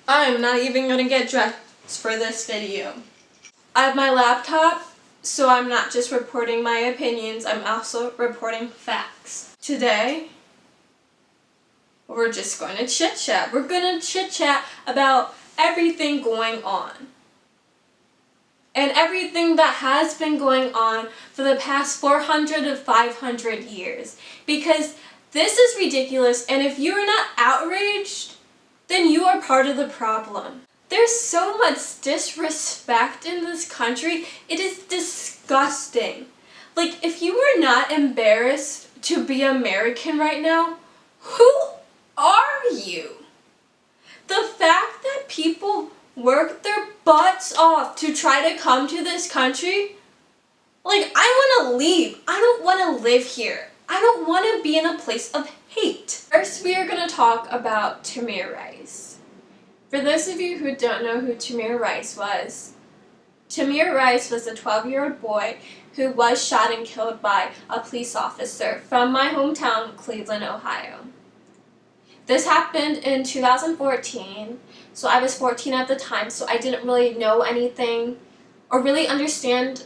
I'm not even gonna get dressed for this video. I have my laptop, so I'm not just reporting my opinions, I'm also reporting facts. Today, we're just going to chit-chat. We're going to chit-chat about everything going on. And everything that has been going on for the past 400 to 500 years. Because this is ridiculous, and if you are not outraged, then you are part of the problem. There's so much disrespect in this country. It is disgusting. Like, if you are not embarrassed to be American right now, who are you? The fact that people work their butts off to try to come to this country, like, I want to leave. I don't want to live here. I don't want to be in a place of hate. First, we are going to talk about Tamir Rice. For those of you who don't know who Tamir Rice was a 12-year-old boy who was shot and killed by a police officer from my hometown, Cleveland, Ohio. This happened in 2014, so I was 14 at the time, so I didn't really know anything or really understand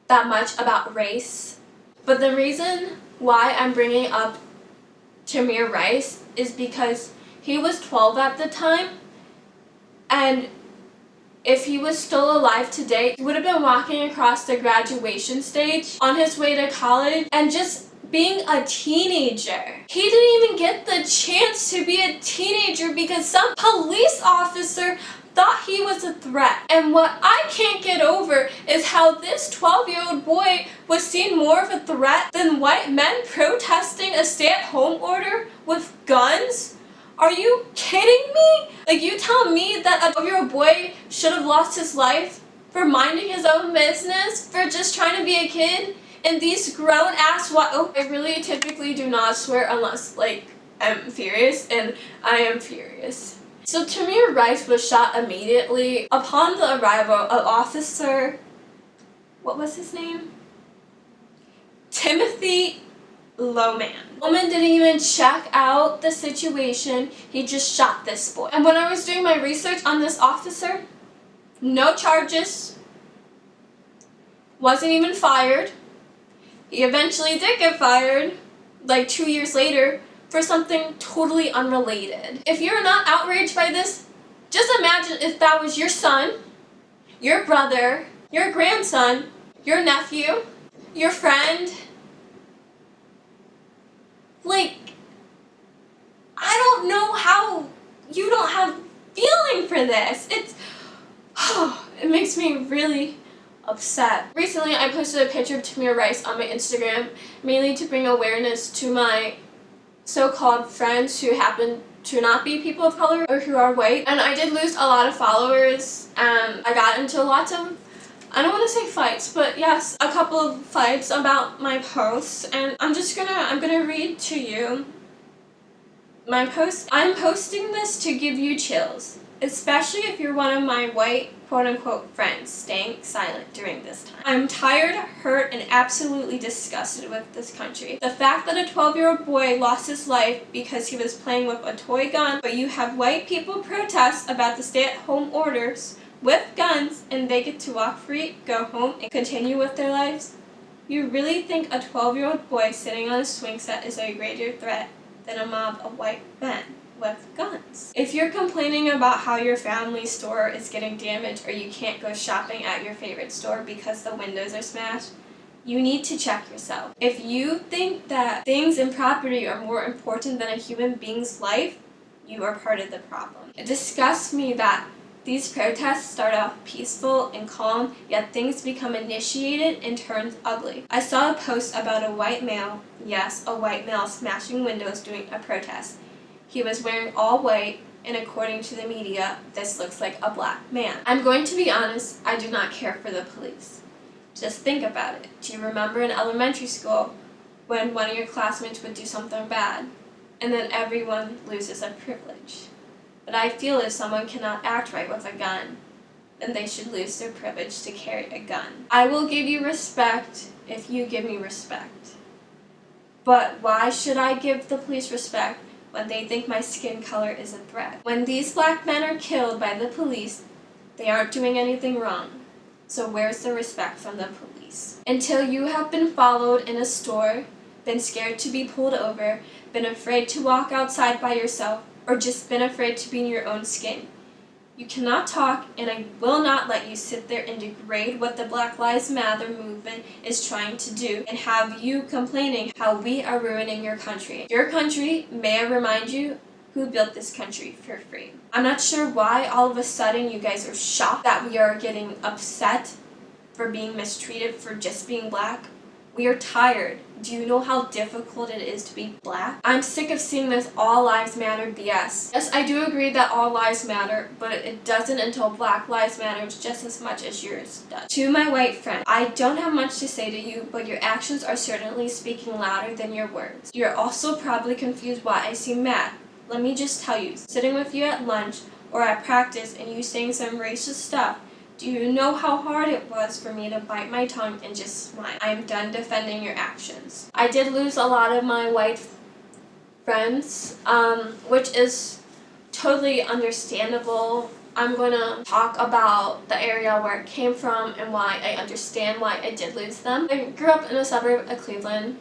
that much about race. But the reason why I'm bringing up Tamir Rice is because he was 12 at the time, and if he was still alive today, he would have been walking across the graduation stage on his way to college and just being a teenager. He didn't even get the chance to be a teenager because some police officer thought he was a threat. And what I can't get over is how this 12-year-old boy was seen more of a threat than white men protesting a stay-at-home order with guns. Are you kidding me? Like, you tell me that a 12-year-old boy should have lost his life for minding his own business, for just trying to be a kid? And these grown-ass I really typically do not swear unless, like, I'm furious, and I am furious. So Tamir Rice was shot immediately. Upon the arrival of Officer, what was his name? Timothy Loman. Loman didn't even check out the situation, he just shot this boy. And when I was doing my research on this officer, no charges, wasn't even fired. He eventually did get fired, like 2 years later, for something totally unrelated. If you're not outraged by this, just imagine if that was your son, your brother, your grandson, your nephew, your friend. Like, I don't know how you don't have feeling for this. It makes me really upset. Recently, I posted a picture of Tamir Rice on my Instagram, mainly to bring awareness to my so-called friends who happen to not be people of color or who are white. And I did lose a lot of followers, and I got into lots of, I don't want to say fights, but yes, a couple of fights about my posts, and I'm gonna read to you my post. I'm posting this to give you chills, especially if you're one of my white quote-unquote friends staying silent during this time. I'm tired, hurt, and absolutely disgusted with this country. The fact that a 12-year-old boy lost his life because he was playing with a toy gun, but you have white people protest about the stay-at-home orders with guns, and they get to walk free, go home, and continue with their lives? You really think a 12-year-old boy sitting on a swing set is a greater threat than a mob of white men with guns? If you're complaining about how your family store is getting damaged or you can't go shopping at your favorite store because the windows are smashed, you need to check yourself. If you think that things and property are more important than a human being's life, you are part of the problem. It disgusts me that these protests start off peaceful and calm, yet things become initiated and turns ugly. I saw a post about a white male, yes, a white male smashing windows during a protest. He was wearing all white, and according to the media, this looks like a black man. I'm going to be honest, I do not care for the police. Just think about it. Do you remember in elementary school when one of your classmates would do something bad, and then everyone loses a privilege? But I feel if someone cannot act right with a gun, then they should lose their privilege to carry a gun. I will give you respect if you give me respect. But why should I give the police respect when they think my skin color is a threat. When these black men are killed by the police, they aren't doing anything wrong. So where's the respect from the police? Until you have been followed in a store, been scared to be pulled over, been afraid to walk outside by yourself, or just been afraid to be in your own skin, you cannot talk, and I will not let you sit there and degrade what the Black Lives Matter movement is trying to do and have you complaining how we are ruining your country. Your country, may I remind you, who built this country for free. I'm not sure why all of a sudden you guys are shocked that we are getting upset for being mistreated for just being black. We are tired. Do you know how difficult it is to be black? I'm sick of seeing this all lives matter BS. Yes, I do agree that all lives matter, but it doesn't until Black Lives Matter just as much as yours does. To my white friend, I don't have much to say to you, but your actions are certainly speaking louder than your words. You're also probably confused why I seem mad. Let me just tell you, sitting with you at lunch or at practice and you saying some racist stuff, do you know how hard it was for me to bite my tongue and just smile? I am done defending your actions. I did lose a lot of my white friends, which is totally understandable. I'm going to talk about the area where it came from and why I understand why I did lose them. I grew up in a suburb of Cleveland,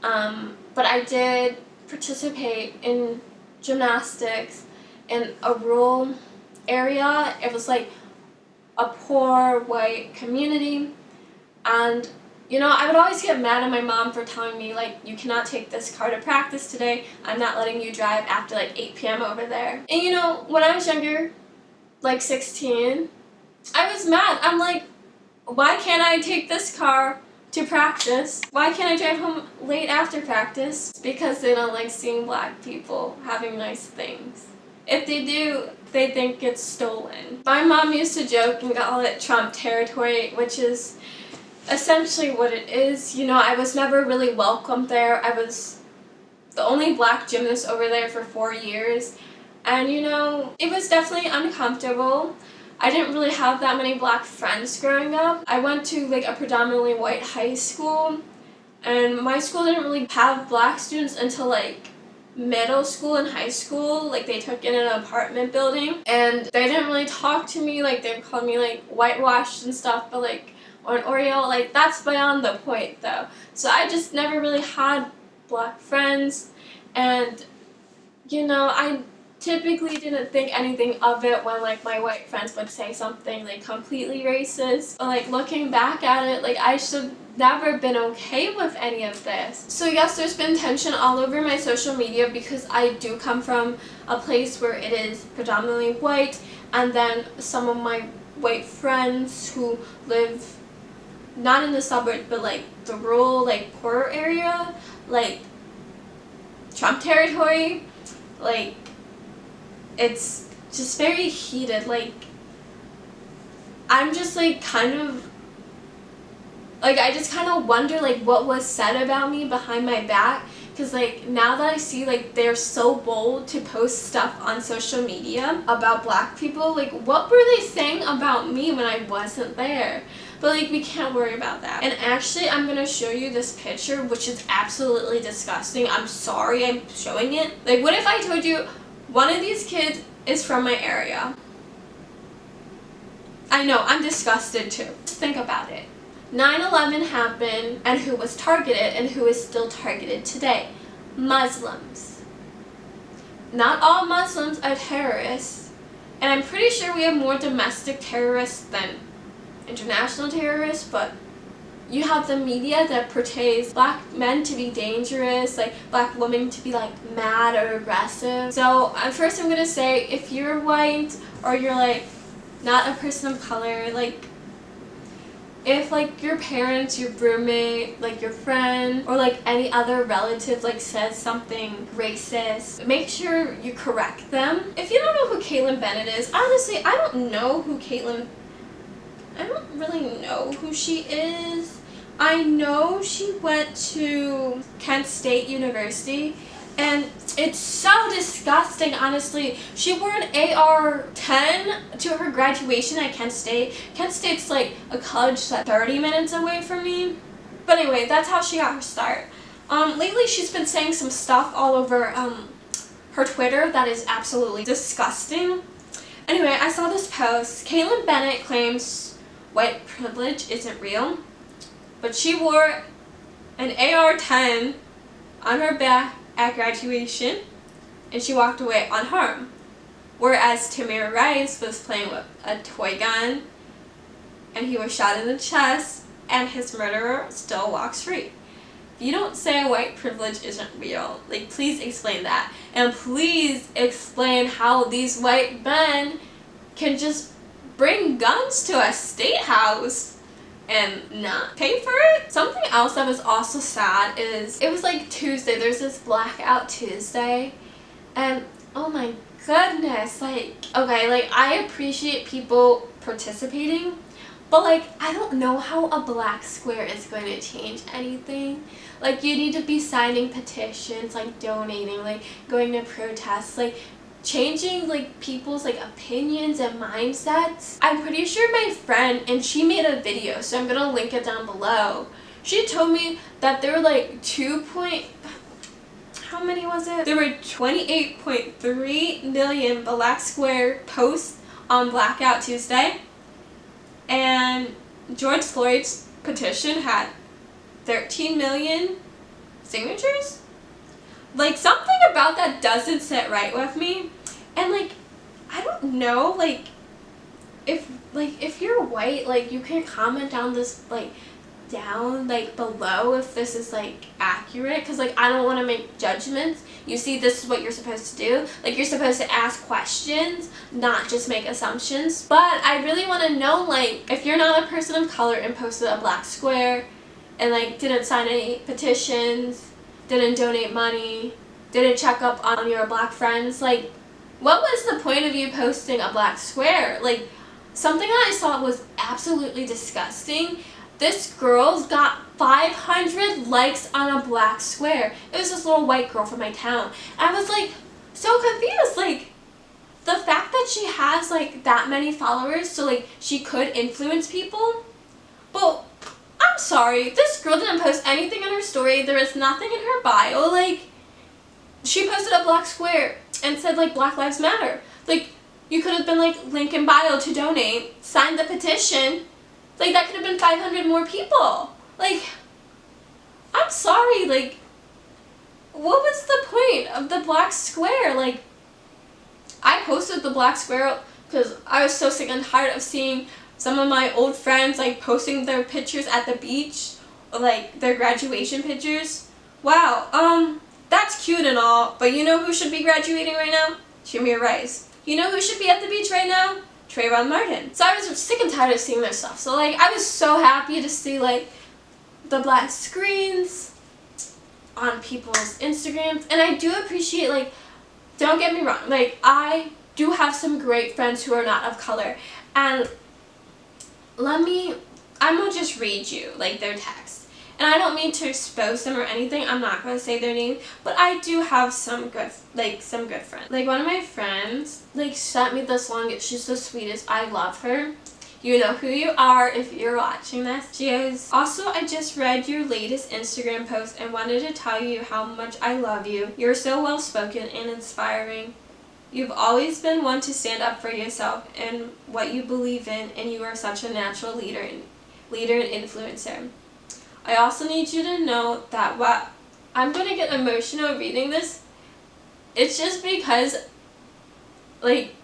but I did participate in gymnastics in a rural area. It was like a poor white community, and I would always get mad at my mom for telling me, like, you cannot take this car to practice today, I'm not letting you drive after like 8 p.m. over there. And when I was younger, like 16, I was mad. I'm like, why can't I take this car to practice? Why can't I drive home late after practice? Because they don't like seeing black people having nice things. If they do, they think it's stolen. My mom used to joke and call it Trump territory, which is essentially what it is. I was never really welcomed there. I was the only black gymnast over there for 4 years. And it was definitely uncomfortable. I didn't really have that many black friends growing up. I went to like a predominantly white high school, and my school didn't really have black students until like middle school and high school. Like, they took in an apartment building, and they didn't really talk to me. Like, they called me like whitewashed and stuff, but like, or an Oreo, like, that's beyond the point though. So I just never really had black friends, and I typically didn't think anything of it when like my white friends would say something like completely racist. But like, looking back at it, like, I should never been okay with any of this. So yes, there's been tension all over my social media because I do come from a place where it is predominantly white, and then some of my white friends who live not in the suburbs but like the rural, like poorer area, like Trump territory, like, it's just very heated. Like, I'm just like I just kind of wonder like what was said about me behind my back, because like, now that I see like they're so bold to post stuff on social media about black people, like, what were they saying about me when I wasn't there? But like, we can't worry about that. And actually, I'm gonna show you this picture, which is absolutely disgusting. I'm sorry I'm showing it. Like, what if I told you one of these kids is from my area? I know, I'm disgusted too. Just think about it. 9/11 happened, and who was targeted and who is still targeted today? Muslims. Not all Muslims are terrorists, and I'm pretty sure we have more domestic terrorists than international terrorists, but you have the media that portrays black men to be dangerous, like black women to be like mad or aggressive. So first I'm gonna say, if you're white or you're like not a person of color, like, if like your parents, your roommate, like your friend, or like any other relative like says something racist, make sure you correct them. If you don't know who Caitlin Bennett is, honestly, I don't really know who she is. I know she went to Kent State University, and it's so disgusting, honestly. She wore an AR-10 to her graduation at Kent State. Kent State's like a college that's 30 minutes away from me. But anyway, that's how she got her start. Lately she's been saying some stuff all over her Twitter that is absolutely disgusting. Anyway, I saw this post. Caitlin Bennett claims white privilege isn't real, but she wore an AR-10 on her back at graduation, and she walked away unharmed. Whereas Tamir Rice was playing with a toy gun, and he was shot in the chest, and his murderer still walks free. If you don't say white privilege isn't real, like, please explain that. And please explain how these white men can just bring guns to a state house and not pay for it. Something else that was also sad is, it was like Tuesday, there's this Blackout Tuesday, and oh my goodness, like, okay, like, I appreciate people participating, but like, I don't know how a black square is going to change anything. Like, you need to be signing petitions, like donating, like going to protests, like changing like people's like opinions and mindsets. I'm pretty sure my friend, and she made a video, so I'm gonna link it down below. She told me that there were like how many was it? There were 28.3 million black square posts on Blackout Tuesday, and George Floyd's petition had 13 million signatures? Like, something about that doesn't sit right with me. And like, I don't know, like if you're white, like, you can comment down below if this is like accurate, because like, I don't want to make judgments. You see, this is what you're supposed to do. Like, you're supposed to ask questions, not just make assumptions. But I really want to know, like, if you're not a person of color and posted a black square and like didn't sign any petitions, didn't donate money, didn't check up on your black friends, like, what was the point of you posting a black square? Like, something that I saw was absolutely disgusting. This girl's got 500 likes on a black square. It was this little white girl from my town. I was like, so confused. Like, the fact that she has like that many followers, so like she could influence people. But I'm sorry, this girl didn't post anything in her story. There was nothing in her bio. Like, she posted a black square and said like Black Lives Matter. Like, you could have been like, link in bio to donate, sign the petition. Like, that could have been 500 more people. Like, I'm sorry, like, what was the point of the black square? Like, I posted the black square because I was so sick and tired of seeing some of my old friends, like, posting their pictures at the beach, or, like, their graduation pictures. Wow, that's cute and all, but you know who should be graduating right now? Tamir Rice. You know who should be at the beach right now? Trayvon Martin. So I was sick and tired of seeing their stuff. So like, I was so happy to see like the black screens on people's Instagrams. And I do appreciate, like, don't get me wrong, like, I do have some great friends who are not of color. And I'm gonna just read you like their text. And I don't mean to expose them or anything. I'm not going to say their name. But I do have some good friends. Like, one of my friends, like, sent me this song. She's the sweetest. I love her. You know who you are if you're watching this. She goes, also, I just read your latest Instagram post and wanted to tell you how much I love you. You're so well-spoken and inspiring. You've always been one to stand up for yourself and what you believe in, and you are such a natural leader and influencer. I also need you to know that what I'm going to get emotional reading this. It's just because, like,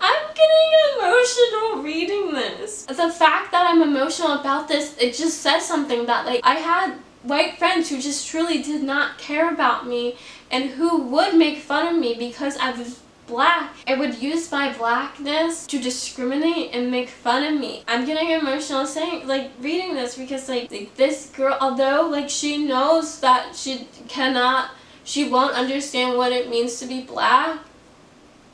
I'm getting emotional reading this. The fact that I'm emotional about this, it just says something that, like, I had white friends who just truly did not care about me and who would make fun of me because I was black and would use my blackness to discriminate and make fun of me. I'm getting emotional saying, like, reading this because like this girl, although like she knows that she won't understand what it means to be black,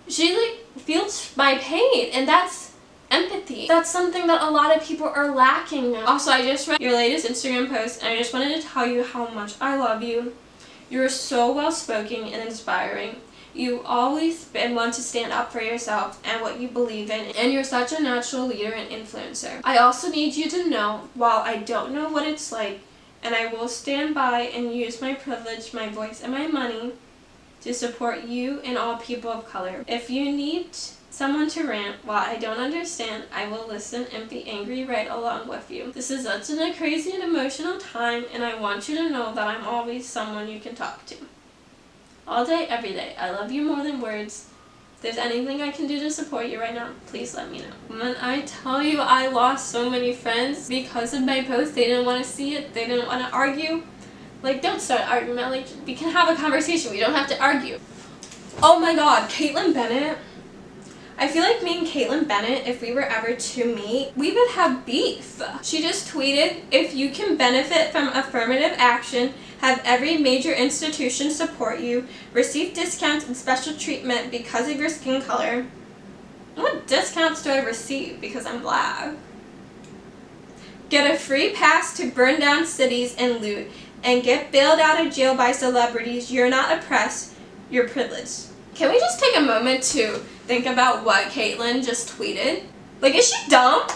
she like feels my pain, and that's empathy. That's something that a lot of people are lacking now. Also, I just read your latest Instagram post and I just wanted to tell you how much I love you. You're so well-spoken and inspiring. You've always been one to stand up for yourself and what you believe in, and you're such a natural leader and influencer. I also need you to know, while I don't know what it's like, and I will stand by and use my privilege, my voice, and my money, to support you and all people of color. If you need someone to rant while I don't understand, I will listen and be angry right along with you. This is such a crazy and emotional time, and I want you to know that I'm always someone you can talk to. All day, every day. I love you more than words. If there's anything I can do to support you right now, please let me know. When I tell you I lost so many friends because of my post, they didn't want to see it, they didn't want to argue. Like, don't start an argument. Like, we can have a conversation. We don't have to argue. Oh my god, Caitlin Bennett. I feel like me and Caitlin Bennett, if we were ever to meet, we would have beef. She just tweeted, if you can benefit from affirmative action, have every major institution support you, receive discounts and special treatment because of your skin color. What discounts do I receive because I'm black? Get a free pass to burn down cities and loot, and get bailed out of jail by celebrities. You're not oppressed, you're privileged. Can we just take a moment to think about what Caitlin just tweeted? Like, is she dumb?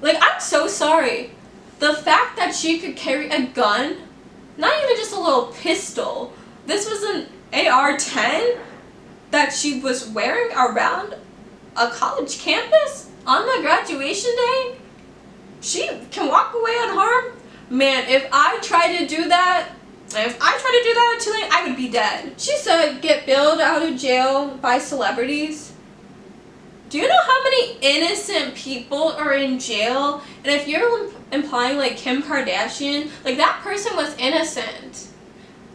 Like, I'm so sorry. The fact that she could carry a gun, not even just a little pistol, this was an AR-10 that she was wearing around a college campus on the graduation day. She can walk away unharmed. Man, if I tried to do that, at Tulane, I would be dead. She said, get bailed out of jail by celebrities. Do you know how many innocent people are in jail? And if you're implying like Kim Kardashian, like that person was innocent.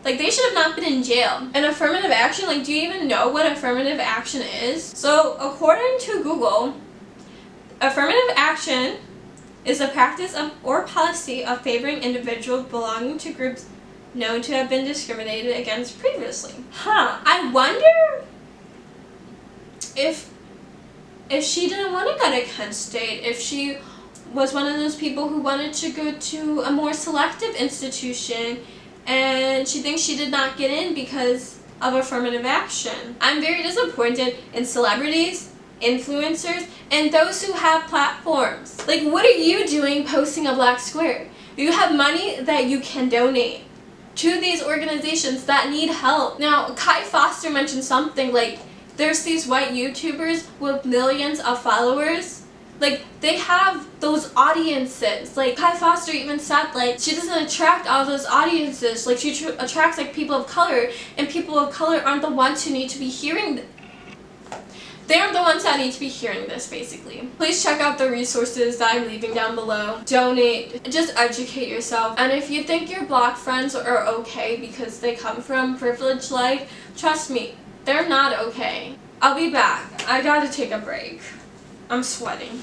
Like they should have not been in jail. And affirmative action, like do you even know what affirmative action is? So according to Google, affirmative action is a practice of or policy of favoring individuals belonging to groups known to have been discriminated against previously. I wonder if she didn't want to go to Kent State, if she was one of those people who wanted to go to a more selective institution and she thinks she did not get in because of affirmative action. I'm very disappointed in celebrities, influencers, and those who have platforms. Like, what are you doing posting a black square? You have money that you can donate to these organizations that need help. Now, Kai Foster mentioned something like, there's these white YouTubers with millions of followers. Like, they have those audiences. Like, Kai Foster even said, like, she doesn't attract all those audiences. Like, she attracts, like, people of color, and people of color aren't the ones who need to be hearing They are the ones that need to be hearing this, basically. Please check out the resources that I'm leaving down below. Donate. Just educate yourself. And if you think your black friends are okay because they come from privileged life, trust me, they're not okay. I'll be back. I gotta take a break. I'm sweating.